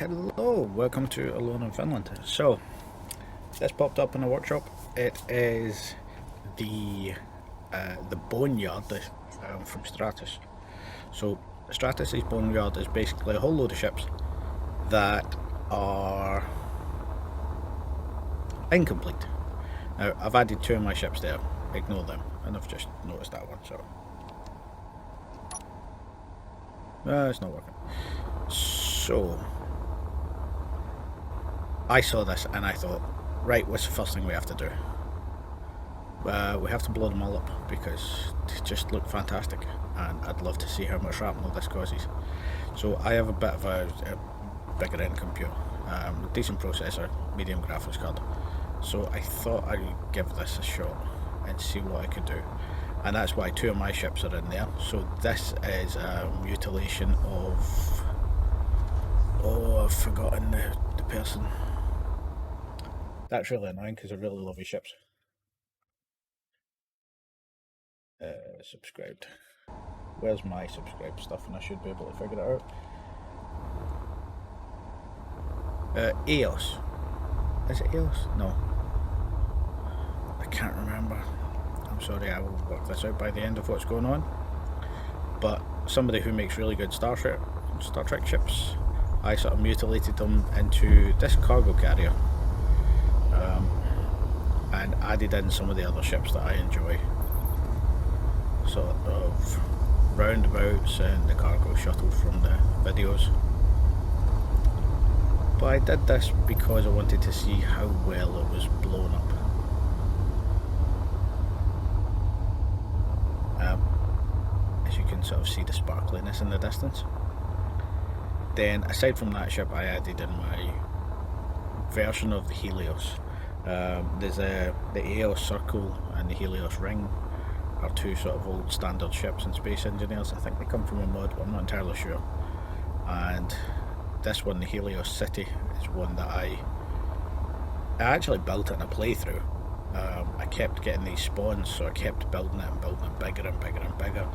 Hello, welcome to Alone in Finland. So, this popped up in the workshop. It is the Boneyard from Stratus. So, Stratus's Boneyard is basically a whole load of ships that are incomplete. Now, I've added two of my ships there. Ignore them, and I've just noticed that one. So, it's not working. So, I saw this and I thought, right, what's the first thing we have to do? We have to blow them all up because they just look fantastic, and I'd love to see how much shrapnel this causes. So I have a bit of a bigger end computer, decent processor, medium graphics card. So I thought I'd give this a shot and see what I could do. And that's why two of my ships are in there. So this is a mutilation of... Oh, I've forgotten the person. That's really annoying because I really love his ships. Subscribed. Where's my subscribed stuff? And I should be able to figure it out. EOS. Is it EOS? No. I can't remember. I'm sorry, I will work this out by the end of what's going on. But somebody who makes really good Star Trek ships, I sort of mutilated them into this cargo carrier. And added in some of the other ships that I enjoy, sort of roundabouts and the cargo shuttle from the videos. But I did this because I wanted to see how well it was blown up. As you can sort of see the sparkliness in the distance. Then aside from that ship, I added in my version of the Helios. There's the EOS Circle and the Helios Ring are two sort of old standard ships in Space Engineers. I think they come from a mod, but I'm not entirely sure. And this one, the Helios City, is one that I actually built it in a playthrough. I kept getting these spawns, so I kept building it bigger and bigger and bigger,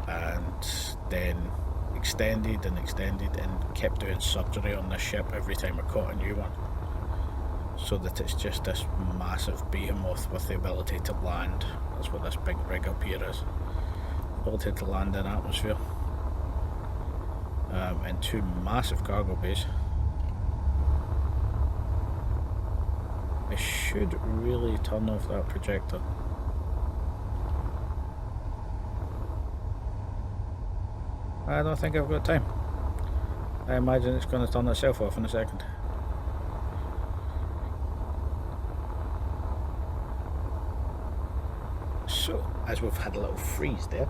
and then extended and kept doing surgery on this ship every time I caught a new one. So that it's just this massive behemoth with the ability to land. That's what this big rig up here is. Ability to land in atmosphere. And two massive cargo bays. I should really turn off that projector. I don't think I've got time. I imagine it's going to turn itself off in a second. So, as we've had a little freeze there,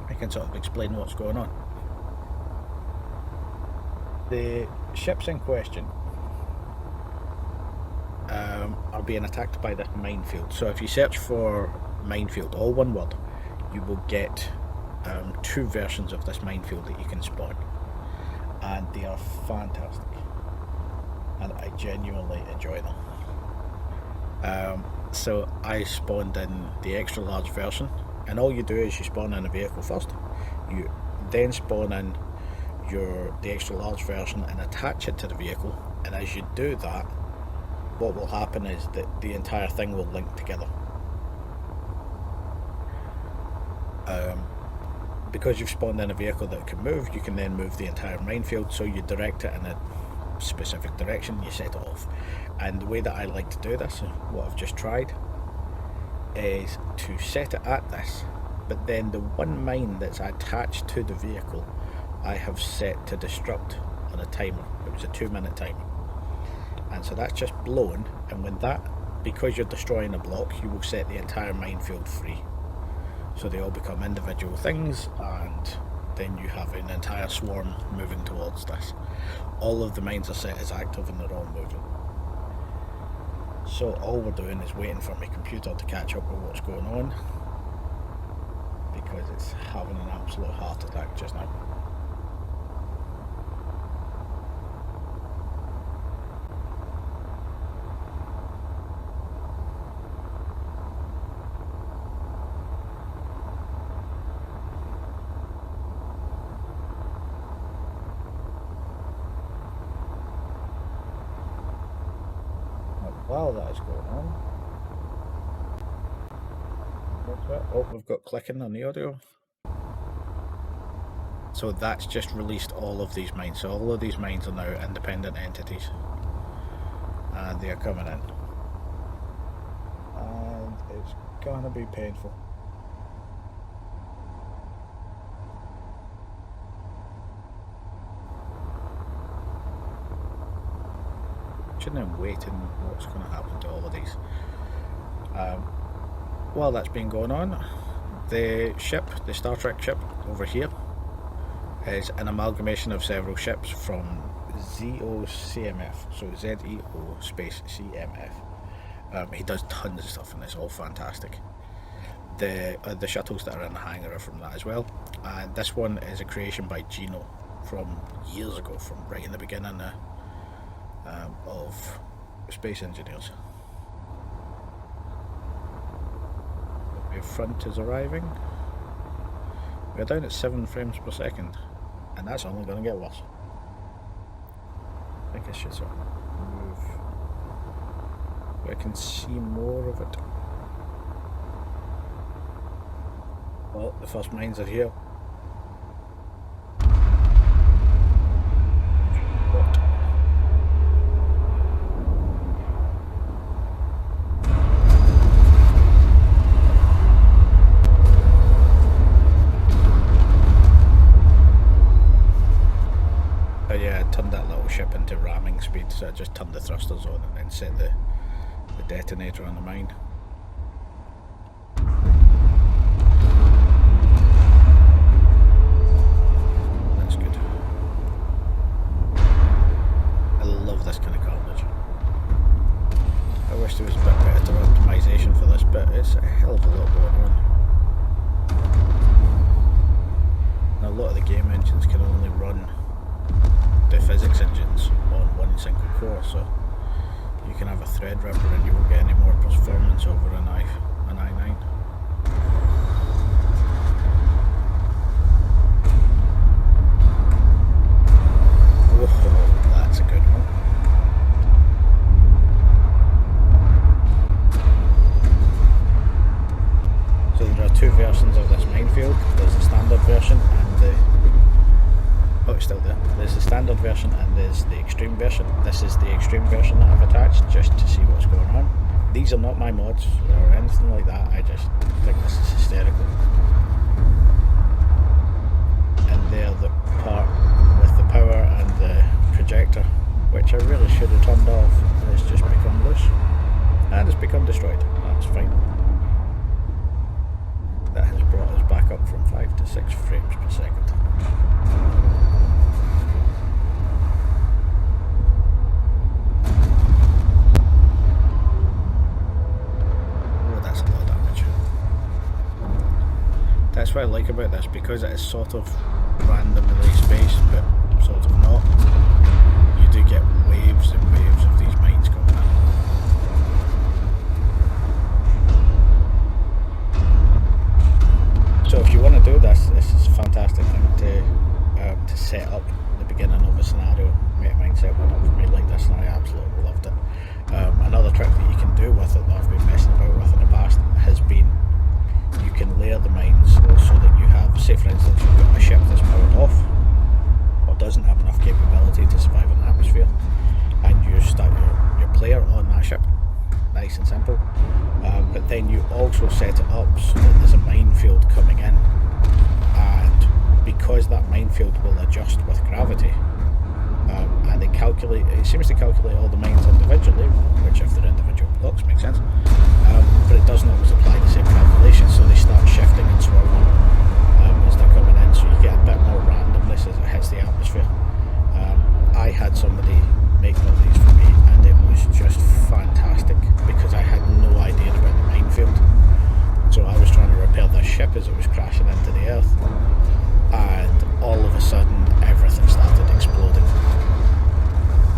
I can sort of explain what's going on. The ships in question are being attacked by this minefield. So if you search for minefield, all one word, you will get two versions of this minefield that you can spawn. And they are fantastic. And I genuinely enjoy them. So I spawned in the extra large version, and all you do is you spawn in a vehicle first, you then spawn in the extra large version and attach it to the vehicle, and as you do that, what will happen is that the entire thing will link together. Because you've spawned in a vehicle that can move, you can then move the entire minefield, so you direct it in a specific direction, you set it off. And the way that I like to do this, what I've just tried, is to set it at this, but then the one mine that's attached to the vehicle I have set to destruct on a timer. It was a 2-minute timer, and so that's just blown, and when that, because you're destroying a block, you will set the entire minefield free, so they all become individual things, and then you have an entire swarm moving towards this. All of the mines are set as active and they're all moving. So all we're doing is waiting for my computer to catch up with what's going on, because it's having an absolute heart attack just now. while that is going on, oh, we've got clicking on the audio. So that's just released all of these mines. So all of these mines are now independent entities, and they are coming in, and it's gonna be painful. I'm waiting what's going to happen to all of these. While that's been going on, the ship, the Star Trek ship over here, is an amalgamation of several ships from ZOCMF, so ZEO space CMF. He does tons of stuff and it's all fantastic. The shuttles that are in the hangar are from that as well, and this one is a creation by Jino from years ago, from right in the beginning of Space Engineers. The front is arriving. We're down at 7 frames per second, and that's only going to get worse. I think I should sort of move where I can see more of it. Well, the first mines are here. Ship into ramming speed, so I just turned the thrusters on and then set the detonator on the mine. That's good. I love this kind of carnage. I wish there was a bit better optimization for this, but it's a hell of a lot going on. And a lot of the game engines can only run the physics engines on one single core, so you can have a Threadripper and you won't get any more performance over an i9. Oh, that's a good one. So there are two versions of this minefield. There's the standard version and the oh, it's still there. There's the standard version and there's the extreme version. This is the extreme version that I've attached just to see what's going on. These are not my mods or anything like that. I just think this is hysterical. And they're the part with the power and the projector, which I really should have turned off. It's just become loose and it's become destroyed. That's fine. That has brought us back up from 5 to 6 frames per second. That's what I like about this, because it is sort of randomly spaced, but sort of not. You do get waves and waves of these mines coming in. So if you want to do this, this is a fantastic thing to set up the beginning of a scenario. Mate of mine set one up for me like this and I absolutely loved it. Another trick that you can do with it that I've been messing about with in the past has been you can layer the mines so that you have, say for instance, you've got a ship that's powered off or doesn't have enough capability to survive in the atmosphere, and you start your player on that ship, nice and simple, but then you also set it up so that there's a minefield coming in, and because that minefield will adjust with gravity, and it seems to calculate all the mines individually, which if they're individual blocks makes sense, but it doesn't always apply the same calculation, so they start shifting and swirling as they're coming in, so you get a bit more randomness as it hits the atmosphere. I had somebody make one of these for me and it was just fantastic because I had no idea about the minefield. So I was trying to repair this ship as it was crashing into the earth, and all of a sudden everything started exploding.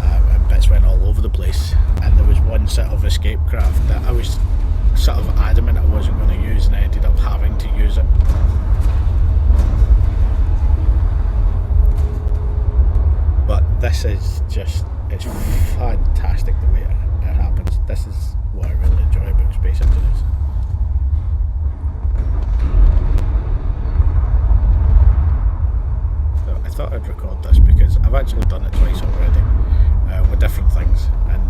And bits went all over the place, and there was one sort of escape craft that I was sort of adamant I wasn't going to use, and I ended up having to use it. But this is just, it's fantastic the way it happens. this is what I really enjoy about space engineers. So I thought I'd record this because I've actually done it twice already, with different things and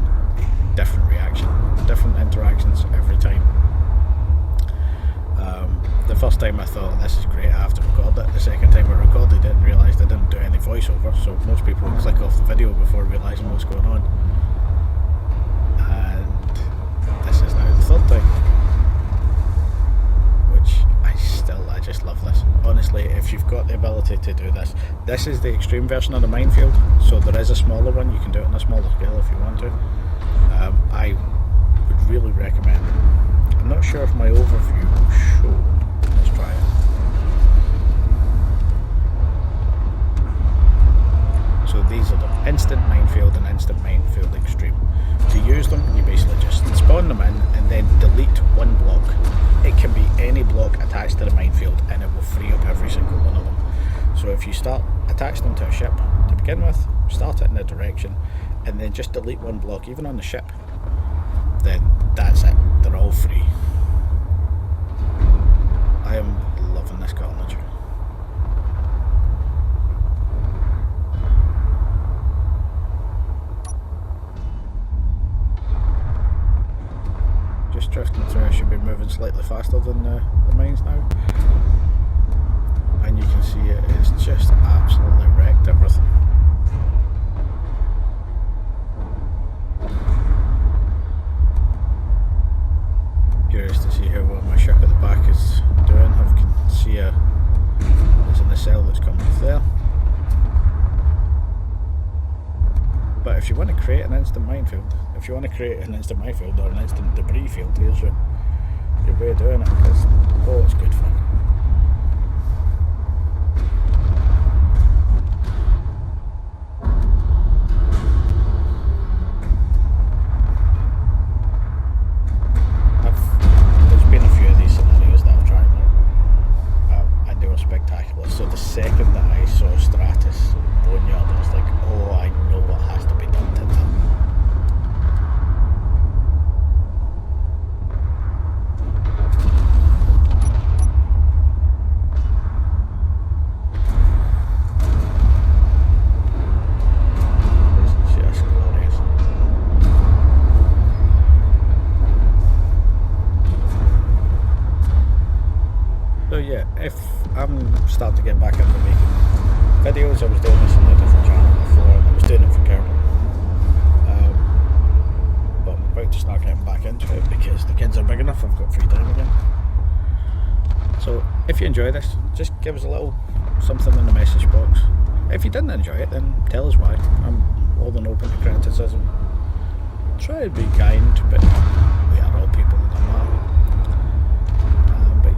different interactions every time. The first time I thought this is great, I have to record it. The second time I recorded it and realised I didn't do any voiceover, so most people would click off the video before realising what's going on. And this is now the third time, which I just love this. Honestly, if you've got the ability to do this, this is the extreme version of the minefield, so there is a smaller one. You can do it on a smaller scale if you want to. I would really recommend it. I'm not sure if my overview will show. Let's try it. So these are the instant minefield and instant minefield extreme. To use them, you basically just spawn them in and then delete one block. It can be any block attached to the minefield and it will free up every single one of them. So if you attach them to a ship to begin with, start it in a direction, and then just delete one block, even on the ship, then that's it. They're all free. I am loving this carnage. Just drifting through, I should be moving slightly faster than the mines now. And you can see it's just absolutely wrecked everything. Curious to see how well my ship at the back is doing. I can see it's in the cell that's coming off there. But if you want to create an instant minefield, or an instant debris field, here's your way of doing it, because it's good fun. There's been a few of these scenarios that I've tried out, and they were spectacular. So the second that I saw Stratus Boneyard, I was like, oh, I know what has to be done to that. So yeah, if I'm starting to get back into making videos, I was doing this on a different channel before, and I was doing it for Kerbal. But I'm about to start getting back into it because the kids are big enough, I've got free time again. So if you enjoy this, just give us a little something in the message box. If you didn't enjoy it, then tell us why. I'm more than open to criticism. Try to be kind, but we are all people, no matter.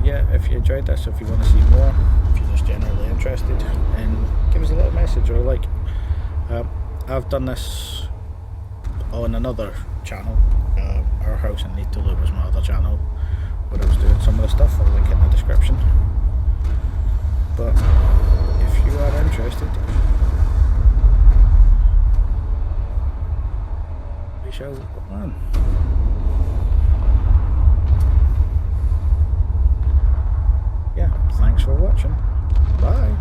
Yeah, if you enjoyed this, if you want to see more, if you're just generally interested, and give us a little message or a like. I've done this on another channel. Our House in Needtolo was my other channel where I was doing some of the stuff. I'll link it in the description. But if you are interested, we shall go on. Yeah, thanks for watching. Bye.